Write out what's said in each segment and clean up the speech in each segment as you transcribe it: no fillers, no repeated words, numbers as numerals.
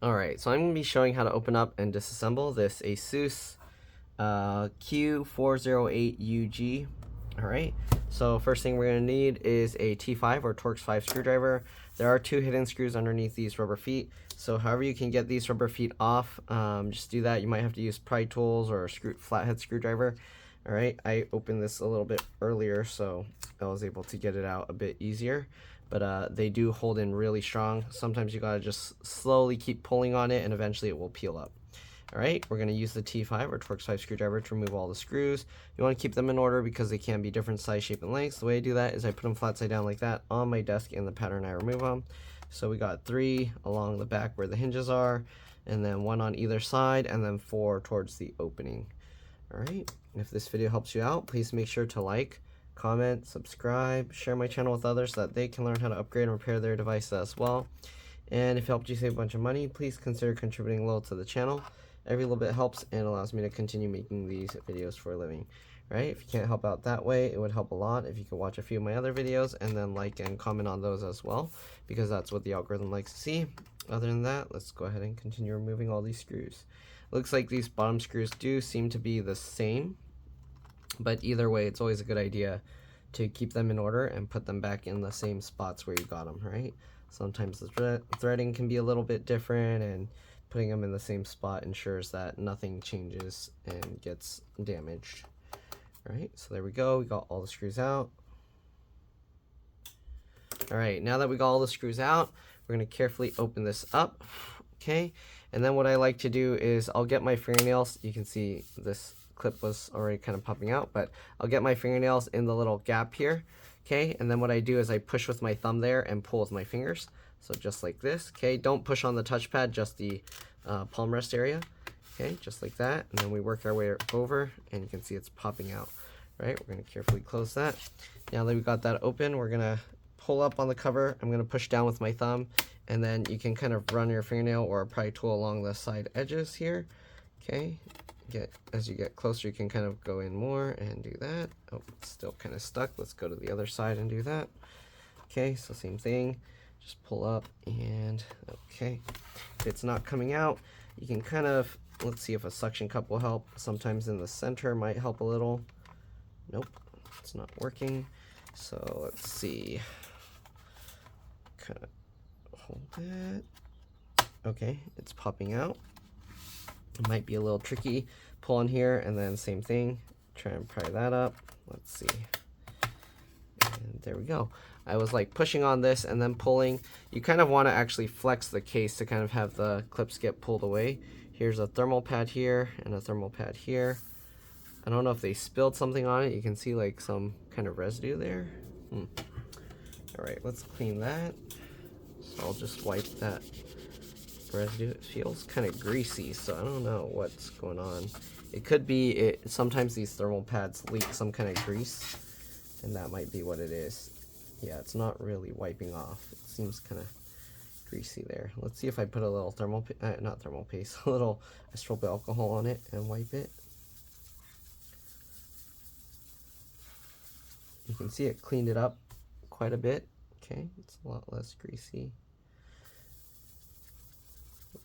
Alright, so I'm going to be showing how to open up and disassemble this ASUS Q408UG. Alright, so first thing we're going to need is a T5 or Torx 5 screwdriver. There are 2 hidden screws underneath these rubber feet, so however you can get these rubber feet off, just do that. You might have to use pry tools or a flathead screwdriver. Alright, I opened this a little bit earlier, so I was able to get it out a bit easier. But they do hold in really strong. Sometimes you gotta just slowly keep pulling on it and eventually it will peel up. Alright, we're gonna use the T5 or Torx 5 screwdriver to remove all the screws. You wanna keep them in order because they can be different size, shape, and lengths. The way I do that is I put them flat side down like that on my desk in the pattern I remove them. So we got 3 along the back where the hinges are, and then 1 on either side, and then 4 towards the opening. Alright, if this video helps you out, please make sure to like, comment, subscribe, share my channel with others so that they can learn how to upgrade and repair their devices as well. And if it helped you save a bunch of money, please consider contributing a little to the channel. Every little bit helps and allows me to continue making these videos for a living. Right? If you can't help out that way, it would help a lot if you could watch a few of my other videos and then like and comment on those as well, because that's what the algorithm likes to see. Other than that, let's go ahead and continue removing all these screws. Looks like these bottom screws do seem to be the same, but either way, it's always a good idea to keep them in order and put them back in the same spots where you got them, right? Sometimes the threading can be a little bit different, and putting them in the same spot ensures that nothing changes and gets damaged. Alright, so there we go. We got all the screws out. Alright, now that we got all the screws out, we're going to carefully open this up. Okay, and then what I like to do is I'll get my fingernails. You can see this clip was already kind of popping out, but I'll get my fingernails in the little gap here. Okay, and then what I do is I push with my thumb there and pull with my fingers. So just like this. Okay, don't push on the touchpad, just the palm rest area. Okay, just like that, and then we work our way over, and you can see it's popping out. Right, we're going to carefully close that. Now that we got that open, we're going to pull up on the cover. I'm going to push down with my thumb, and then you can kind of run your fingernail or a pry tool along the side edges here. Okay, as you get closer, you can kind of go in more and do that. Oh, it's still kind of stuck. Let's go to the other side and do that. Okay, so same thing. Just pull up and okay. If it's not coming out, you can kind of, let's see if a suction cup will help. Sometimes in the center might help a little. Nope, it's not working. So let's see. Kind of hold that. Okay, it's popping out. It might be a little tricky. Pull on here and then same thing. Try and pry that up. Let's see. And there we go. I was like pushing on this and then pulling. You kind of want to actually flex the case to kind of have the clips get pulled away. Here's a thermal pad here and a thermal pad here. I don't know if they spilled something on it. You can see like some kind of residue there. Alright, let's clean that. So I'll just wipe that residue. It feels kind of greasy, so I don't know what's going on. It could be sometimes these thermal pads leak some kind of grease, and that might be what it is. Yeah, it's not really wiping off. It seems kind of greasy there. Let's see if I put a little not thermal paste, a little isopropyl alcohol on it and wipe it. You can see it cleaned it up quite a bit. Okay, it's a lot less greasy.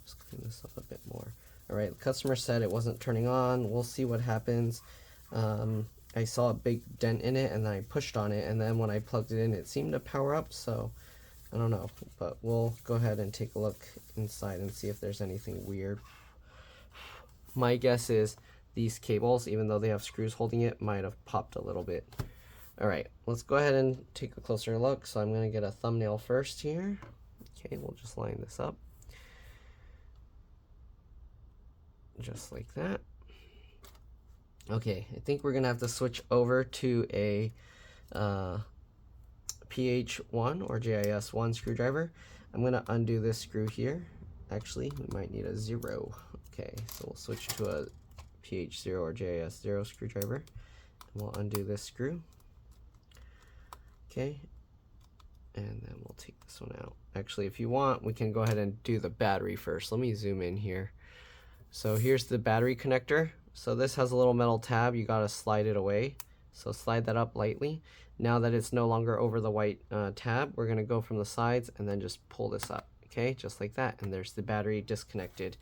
Just clean this up a bit more. Alright, the customer said it wasn't turning on. We'll see what happens. I saw a big dent in it and then I pushed on it, and then when I plugged it in it seemed to power up, so I don't know, but we'll go ahead and take a look inside and see if there's anything weird. My guess is these cables, even though they have screws holding it, might have popped a little bit. Alright, let's go ahead and take a closer look. So I'm going to get a thumbnail first here. Okay, we'll just line this up. Just like that. Okay, I think we're going to have to switch over to a PH1 or JIS1 screwdriver. I'm going to undo this screw here. Actually, we might need a 0. Okay, so we'll switch to a PH0 or JIS0 screwdriver. And we'll undo this screw. Okay, and then we'll take this one out. Actually, if you want, we can go ahead and do the battery first. Let me zoom in here. So here's the battery connector. So this has a little metal tab. You gotta slide it away. So slide that up lightly. Now that it's no longer over the white tab, we're gonna go from the sides and then just pull this up. Okay, just like that, and there's the battery disconnected.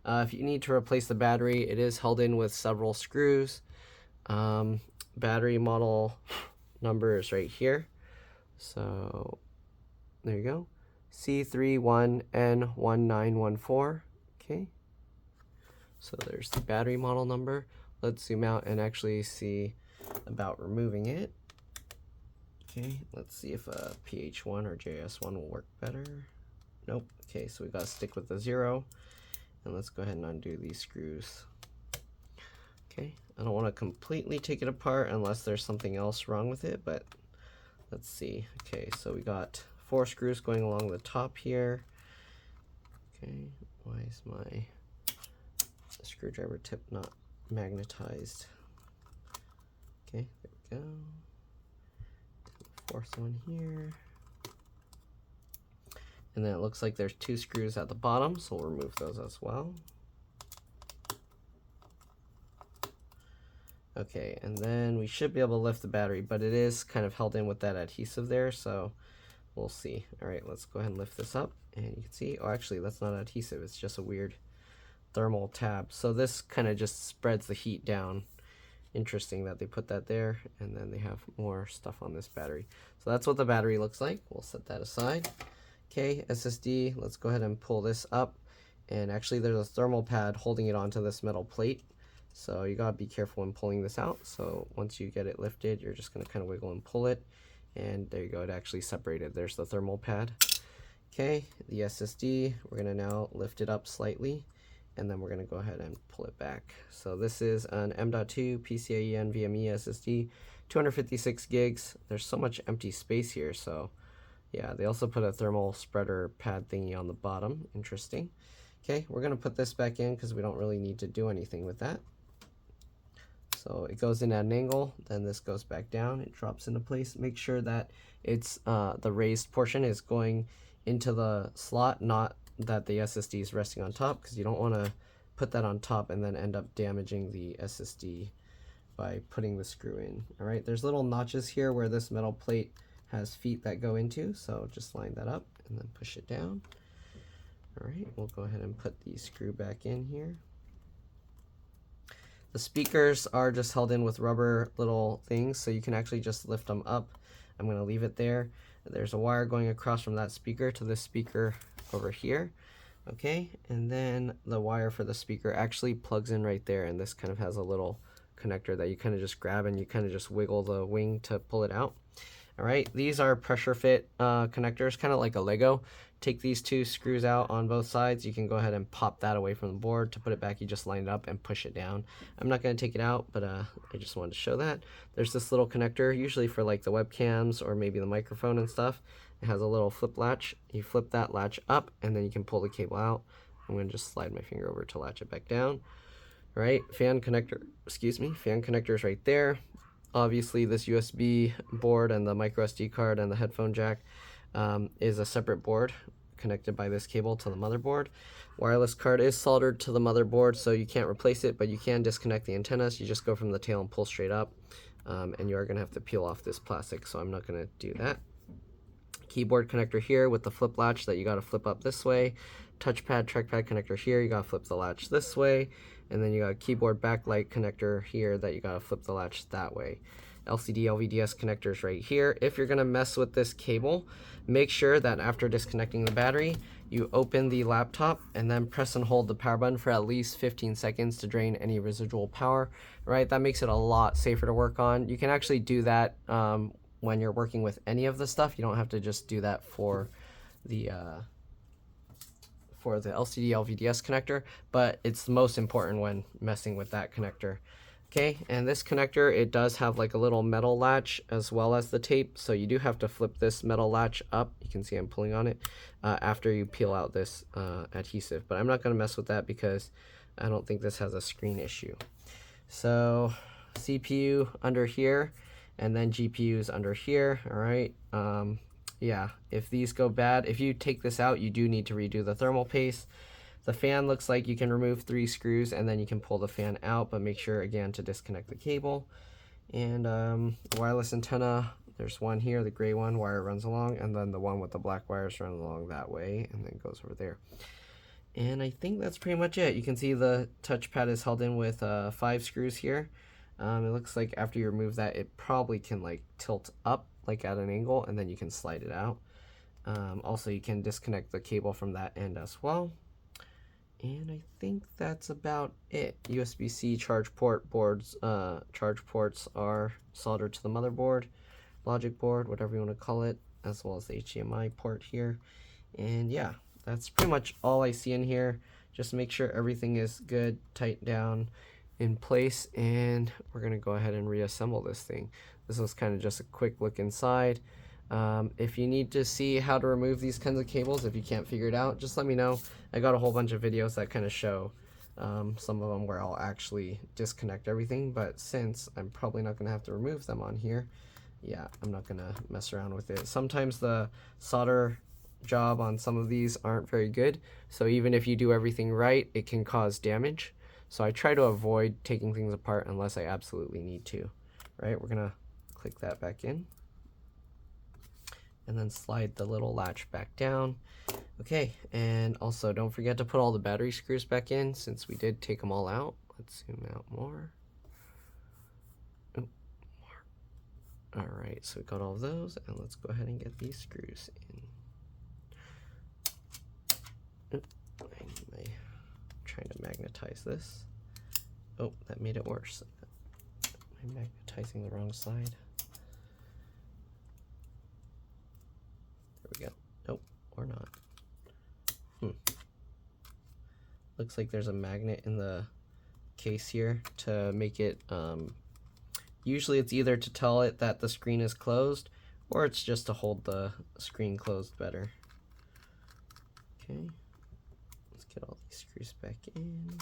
If you need to replace the battery, it is held in with several screws. Battery model number is right here. So there you go, C31N1914. Okay, so there's the battery model number. Let's zoom out and actually see about removing it. Okay, let's see if a PH1 or JS1 will work better. Nope. Okay, so we gotta stick with the 0, and let's go ahead and undo these screws. Okay, I don't want to completely take it apart unless there's something else wrong with it, but let's see. Okay, so we got 4 screws going along the top here. Okay, why is my screwdriver tip not magnetized? Okay, there we go. Fourth one here. And then it looks like there's 2 screws at the bottom, so we'll remove those as well. Okay, and then we should be able to lift the battery, but it is kind of held in with that adhesive there, so we'll see. All right, let's go ahead and lift this up, and you can see, oh, actually, that's not adhesive. It's just a weird thermal tab. So this kind of just spreads the heat down. Interesting that they put that there, and then they have more stuff on this battery. So that's what the battery looks like. We'll set that aside. Okay, SSD, let's go ahead and pull this up, and actually there's a thermal pad holding it onto this metal plate, so you gotta be careful when pulling this out. So once you get it lifted, you're just gonna kind of wiggle and pull it, and there you go, it actually separated. There's the thermal pad. Okay, the SSD, we're gonna now lift it up slightly, and then we're going to go ahead and pull it back. So this is an M.2 PCIe NVMe SSD, 256 gigs. There's so much empty space here, so yeah, they also put a thermal spreader pad thingy on the bottom. Interesting. Okay, we're going to put this back in because we don't really need to do anything with that. So it goes in at an angle, then this goes back down, it drops into place. Make sure that it's the raised portion is going into the slot, not that the SSD is resting on top, because you don't want to put that on top and then end up damaging the SSD by putting the screw in. All right, there's little notches here where this metal plate has feet that go into, so just line that up and then push it down. All right, we'll go ahead and put the screw back in here. The speakers are just held in with rubber little things, so you can actually just lift them up. I'm going to leave it there. There's a wire going across from that speaker to this speaker over here. Okay, and then the wire for the speaker actually plugs in right there, and this kind of has a little connector that you kind of just grab and you kind of just wiggle the wing to pull it out. All right, these are pressure fit connectors, kind of like a Lego. Take these 2 screws out on both sides. You can go ahead and pop that away from the board. To put it back, you just line it up and push it down. I'm not going to take it out, but I just wanted to show that. There's this little connector, usually for like the webcams or maybe the microphone and stuff. It has a little flip latch. You flip that latch up, and then you can pull the cable out. I'm going to just slide my finger over to latch it back down. All right, fan connector, fan connector is right there. Obviously, this USB board and the micro SD card and the headphone jack is a separate board connected by this cable to the motherboard. Wireless card is soldered to the motherboard, so you can't replace it, but you can disconnect the antennas. You just go from the tail and pull straight up, and you are going to have to peel off this plastic, so I'm not going to do that. Keyboard connector here with the flip latch that you got to flip up this way. Touchpad, trackpad connector here, you got to flip the latch this way. And then you got a keyboard backlight connector here that you got to flip the latch that way. LCD LVDS connectors right here. If you're going to mess with this cable, make sure that after disconnecting the battery, you open the laptop and then press and hold the power button for at least 15 seconds to drain any residual power, right? That makes it a lot safer to work on. You can actually do that when you're working with any of the stuff. You don't have to just do that for the LCD LVDS connector, but it's the most important when messing with that connector. Okay, and this connector, it does have like a little metal latch as well as the tape, so you do have to flip this metal latch up. You can see I'm pulling on it after you peel out this adhesive, but I'm not going to mess with that because I don't think this has a screen issue. So CPU under here, and then GPUs under here. All right, yeah, if these go bad, if you take this out, you do need to redo the thermal paste. The fan looks like you can remove 3 screws and then you can pull the fan out, but make sure again to disconnect the cable. And wireless antenna there's one here, the gray one, wire runs along, and then the one with the black wires run along that way and then goes over there. And I think that's pretty much it. You can see the touchpad is held in with 5 screws here. It looks like after you remove that, it probably can like tilt up like at an angle, and then you can slide it out. Also, you can disconnect the cable from that end as well. And I think that's about it. USB-C charge port boards, charge ports are soldered to the motherboard, logic board, whatever you want to call it, as well as the HDMI port here. And yeah, that's pretty much all I see in here. Just make sure everything is good, tight down in place, and we're gonna go ahead and reassemble this thing. This was kind of just a quick look inside. If you need to see how to remove these kinds of cables, if you can't figure it out, just let me know. I got a whole bunch of videos that kind of show some of them where I'll actually disconnect everything, but since I'm probably not going to have to remove them on here, yeah, I'm not going to mess around with it. Sometimes the solder job on some of these aren't very good, so even if you do everything right, it can cause damage. So I try to avoid taking things apart unless I absolutely need to. Right, we're going to click that back in, and then slide the little latch back down. Okay, and also don't forget to put all the battery screws back in since we did take them all out. Let's zoom out more. All right, so we got all of those, and let's go ahead and get these screws in. I'm trying to magnetize this. Oh, that made it worse. I'm magnetizing the wrong side. There we go. Nope, or not. Looks like there's a magnet in the case here to make it, usually it's either to tell it that the screen is closed, or it's just to hold the screen closed better. Okay, let's get all these screws back in.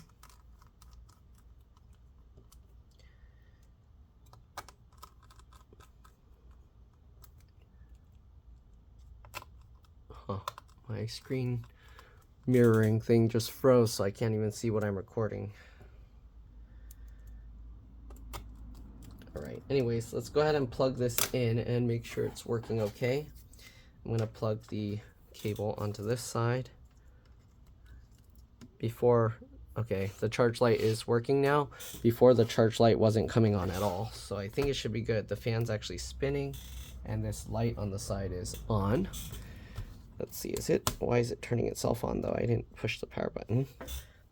Huh, my screen mirroring thing just froze, so I can't even see what I'm recording. Alright, anyways, let's go ahead and plug this in and make sure it's working okay. I'm going to plug the cable onto this side. Okay, the charge light is working now. Before, the charge light wasn't coming on at all, so I think it should be good. The fan's actually spinning, and this light on the side is on. Let's see, why is it turning itself on though? I didn't push the power button.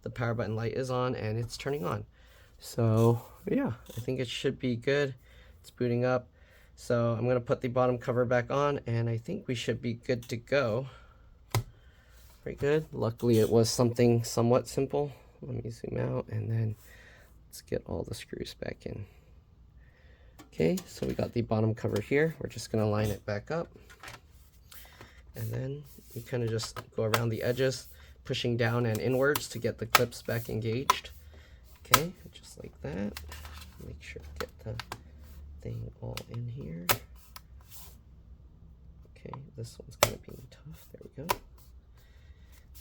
The power button light is on and it's turning on. So yeah, I think it should be good. It's booting up. So I'm gonna put the bottom cover back on, and I think we should be good to go. Very good. Luckily it was something somewhat simple. Let me zoom out, and then let's get all the screws back in. Okay, so we got the bottom cover here. We're just gonna line it back up. And then you kind of just go around the edges, pushing down and inwards to get the clips back engaged. Okay, just like that. Make sure to get the thing all in here. Okay, this one's kind of being tough. There we go.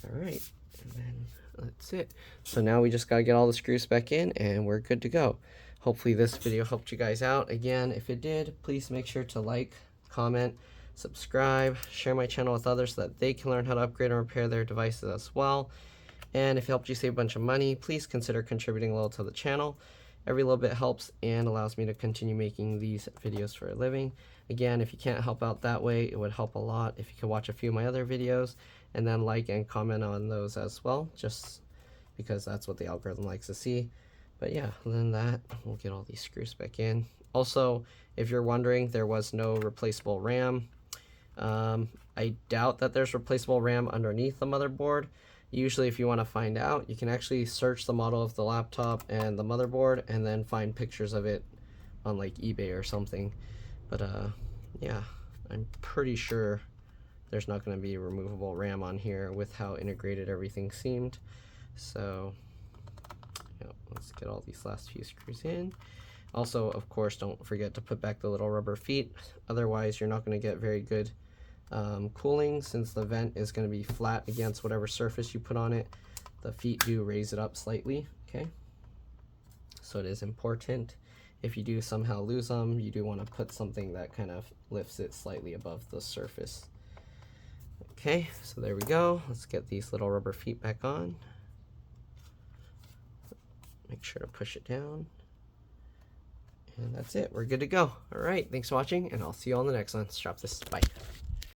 All right, and then that's it. So now we just got to get all the screws back in, and we're good to go. Hopefully this video helped you guys out. Again, if it did, please make sure to like, comment, subscribe, share my channel with others so that they can learn how to upgrade and repair their devices as well. And if it helped you save a bunch of money, please consider contributing a little to the channel. Every little bit helps and allows me to continue making these videos for a living. Again, if you can't help out that way, it would help a lot if you could watch a few of my other videos and then like and comment on those as well, just because that's what the algorithm likes to see. But yeah, other than that, we'll get all these screws back in. Also, if you're wondering, there was no replaceable RAM. I doubt that there's replaceable RAM underneath the motherboard. Usually if you want to find out, you can actually search the model of the laptop and the motherboard and then find pictures of it on like eBay or something. But yeah, I'm pretty sure there's not going to be removable RAM on here with how integrated everything seemed. So yeah, let's get all these last few screws in. Also, of course, don't forget to put back the little rubber feet. Otherwise, you're not going to get very good cooling, since the vent is going to be flat against whatever surface you put on it. The feet do raise it up slightly, okay? So it is important. if you do somehow lose them, you do want to put something that kind of lifts it slightly above the surface. Okay, so there we go. Let's get these little rubber feet back on. Make sure to push it down. And that's it. We're good to go. All right, thanks for watching, and I'll see you on the next one. Let's drop this. Bye.